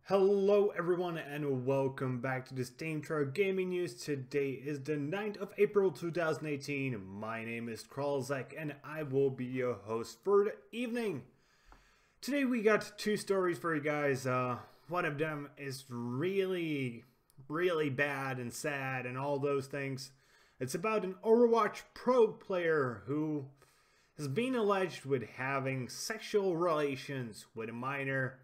Hello everyone and welcome back to the SteemTrail Gaming News. Today is the 9th of April 2018. My name is Kralizec and I will be your host for the evening. Today we got two stories for you guys. One of them is really bad and sad and all those things. It's about an Overwatch pro player who has been alleged with having sexual relations with a minor.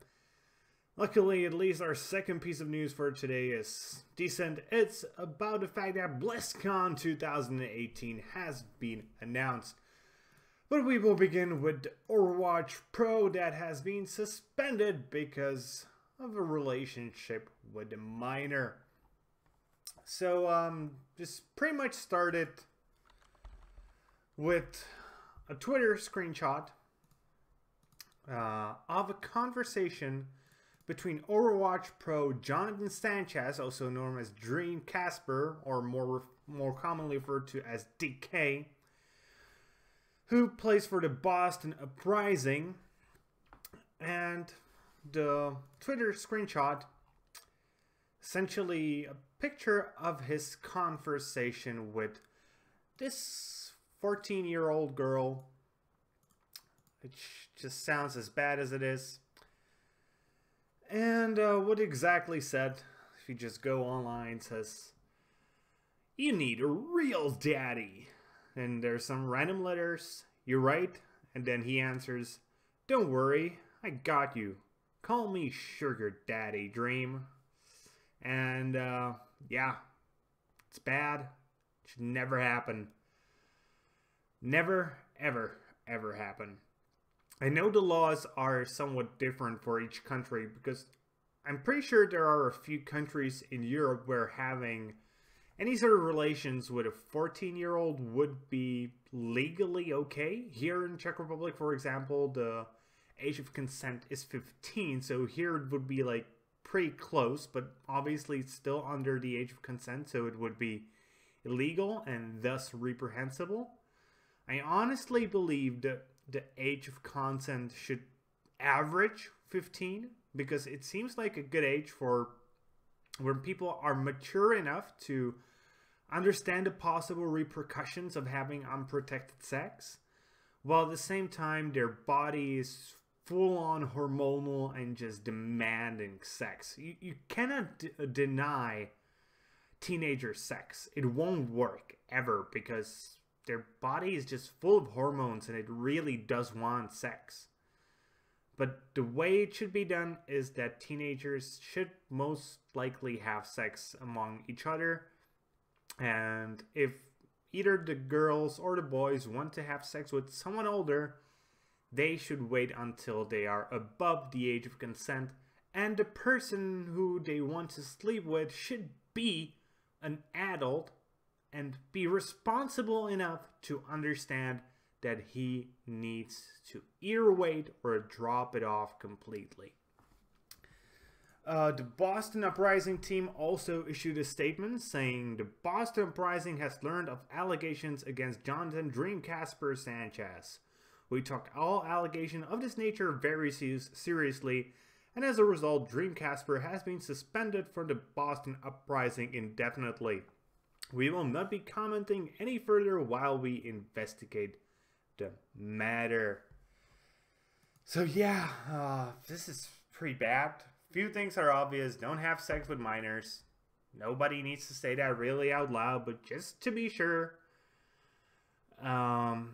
Luckily, at least our second piece of news for today is decent. It's about the fact that Blizzcon 2018 has been announced. But we will begin with the Overwatch Pro that has been suspended because of a relationship with a minor. So, this pretty much started with a Twitter screenshot of a conversation between Overwatch Pro Jonathan Sanchez, also known as DreamKazper, or more commonly referred to as DK, who plays for the Boston Uprising, and the Twitter screenshot, essentially a picture of his conversation with this 14-year-old girl, which just sounds as bad as it is. And what exactly said, if you just go online, says, "You need a real daddy." And there's some random letters, "You're right." And then he answers, "Don't worry, I got you. Call me Sugar Daddy, Dream." And yeah, it's bad. It should never happen. Never, ever, ever happen. I know the laws are somewhat different for each country because I'm pretty sure there are a few countries in Europe where having any sort of relations with a 14-year-old would be legally okay. Here in Czech Republic, for example, the age of consent is 15, so here it would be like pretty close, but obviously it's still under the age of consent, so it would be illegal and thus reprehensible. I honestly believe that the age of consent should average 15 because it seems like a good age for when people are mature enough to understand the possible repercussions of having unprotected sex, while at the same time their body is full-on hormonal and just demanding sex. You cannot deny teenager sex. It won't work ever because their body is just full of hormones and it really does want sex. But the way it should be done is that teenagers should most likely have sex among each other. And if either the girls or the boys want to have sex with someone older, they should wait until they are above the age of consent. And the person who they want to sleep with should be an adult and be responsible enough to understand that he needs to either wait or drop it off completely. The Boston Uprising team also issued a statement saying the Boston Uprising has learned of allegations against Jonathan DreamKazper Sanchez. We took all allegations of this nature very seriously, and as a result, DreamKazper has been suspended from the Boston Uprising indefinitely. We will not be commenting any further while we investigate the matter. So yeah, this is pretty bad. Few things are obvious. Don't have sex with minors. Nobody needs to say that really out loud, but just to be sure. Yeah,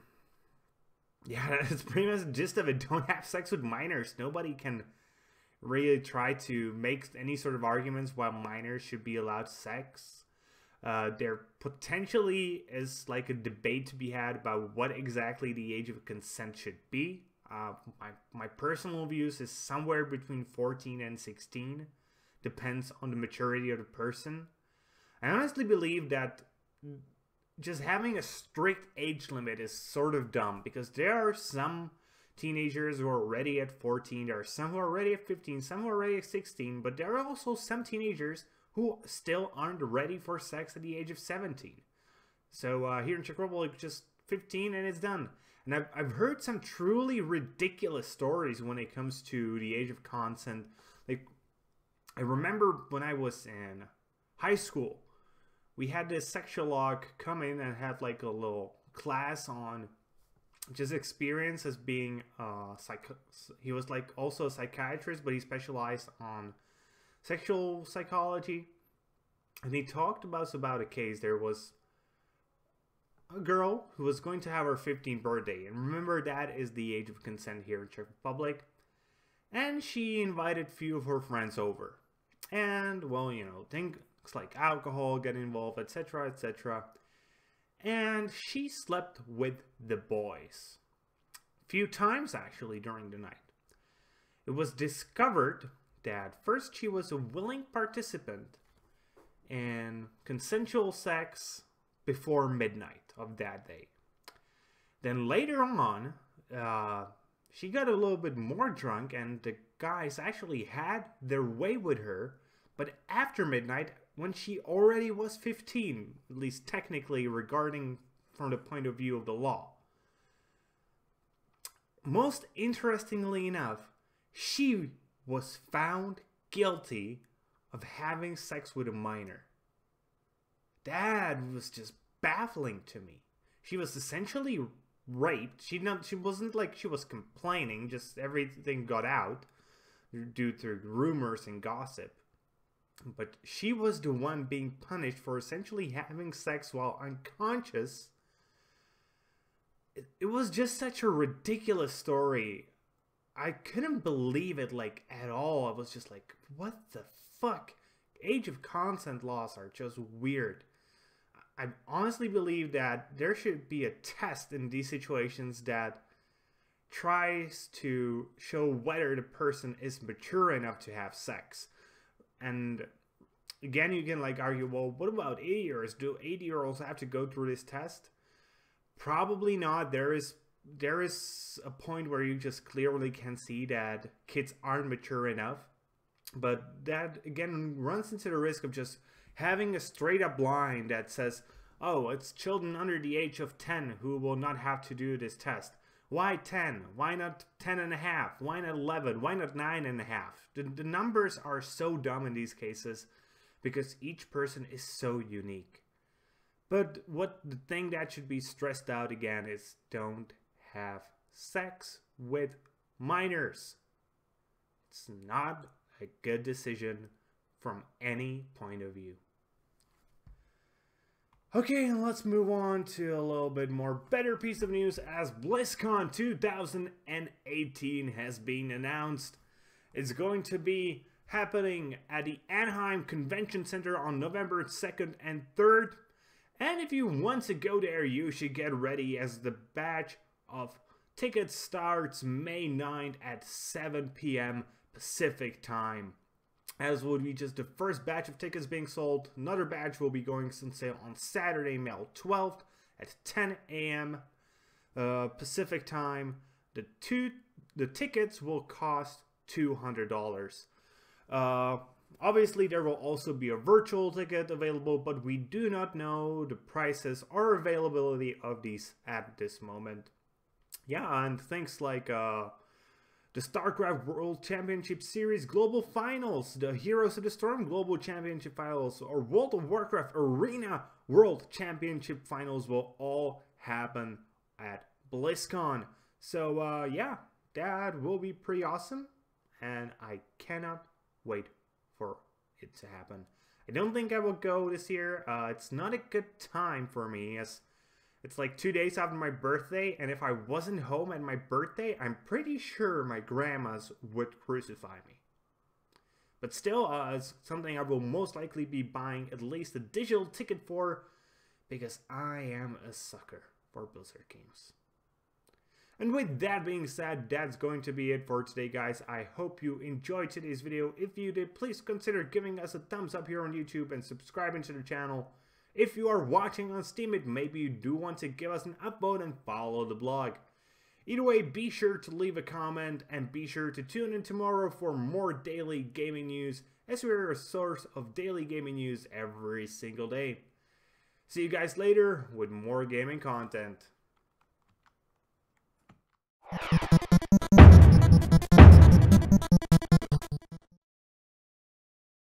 that's pretty much the gist of it. Don't have sex with minors. Nobody can really try to make any sort of arguments why minors should be allowed sex. There potentially is like a debate to be had about what exactly the age of consent should be. My personal views is somewhere between 14 and 16. Depends on the maturity of the person. I honestly believe that just having a strict age limit is sort of dumb because there are some teenagers who are already at 14, there are some who are already at 15, some who are already at 16, but there are also some teenagers who still aren't ready for sex at the age of 17. So here in Czech Republic, just 15 and it's done. And I've heard some truly ridiculous stories when it comes to the age of consent. Like, I remember when I was in high school, we had this sexualog come in and have like a little class on just experience as being he was like also a psychiatrist, but he specialized on sexual psychology. And he talked about a case. There was a girl who was going to have her 15th birthday, and remember that is the age of consent here in Czech Republic. And she invited a few of her friends over, and well, you know, things like alcohol get involved, etc., etc. And she slept with the boys a few times actually during the night. It was discovered that first she was a willing participant in consensual sex before midnight of that day. Then later on, she got a little bit more drunk and the guys actually had their way with her, but after midnight, when she already was 15, at least technically regarding from the point of view of the law. Most interestingly enough, she was found guilty of having sex with a minor. That was just baffling to me. She was essentially raped. She wasn't like she was complaining, just everything got out due to rumors and gossip. But she was the one being punished for essentially having sex while unconscious. It was just such a ridiculous story. I couldn't believe it like at all. I was just like, what the fuck? Age of consent laws are just weird. I honestly believe that there should be a test in these situations that tries to show whether the person is mature enough to have sex. And again, you can like argue, well, what about 80-year-olds? Do 80-year-olds have to go through this test? Probably not. There is a point where you just clearly can see that kids aren't mature enough. But that, again, runs into the risk of just having a straight-up line that says, oh, it's children under the age of 10 who will not have to do this test. Why 10? Why not 10 and a half? Why not 11? Why not 9 and a half? The numbers are so dumb in these cases because each person is so unique. But the thing that should be stressed out again is don't have sex with minors. It's not a good decision from any point of view. Okay, let's move on to a little bit more better piece of news as Blizzcon 2018 has been announced. It's going to be happening at the Anaheim Convention Center on November 2nd and 3rd. And if you want to go there, you should get ready as the batch of tickets starts May 9th at 7 p.m. Pacific time. As will be just the first batch of tickets being sold. Another batch will be going on sale on Saturday, May 12th at 10 a.m. Pacific time. The tickets will cost $200. Obviously, there will also be a virtual ticket available, but we do not know the prices or availability of these at this moment. Yeah, and things like the StarCraft World Championship Series Global Finals, the Heroes of the Storm Global Championship Finals, or World of Warcraft Arena World Championship Finals will all happen at BlizzCon. So yeah, that will be pretty awesome, and I cannot wait for it to happen. I don't think I will go this year. It's not a good time for me as it's like 2 days after my birthday, and if I wasn't home at my birthday, I'm pretty sure my grandmas would crucify me. But still, it's something I will most likely be buying at least a digital ticket for, because I am a sucker for Blizzard games. And with that being said, that's going to be it for today, guys. I hope you enjoyed today's video. If you did, please consider giving us a thumbs up here on YouTube and subscribing to the channel. If you are watching on Steam, maybe you do want to give us an upvote and follow the blog. Either way, be sure to leave a comment and be sure to tune in tomorrow for more daily gaming news, as we are a source of daily gaming news every single day. See you guys later with more gaming content.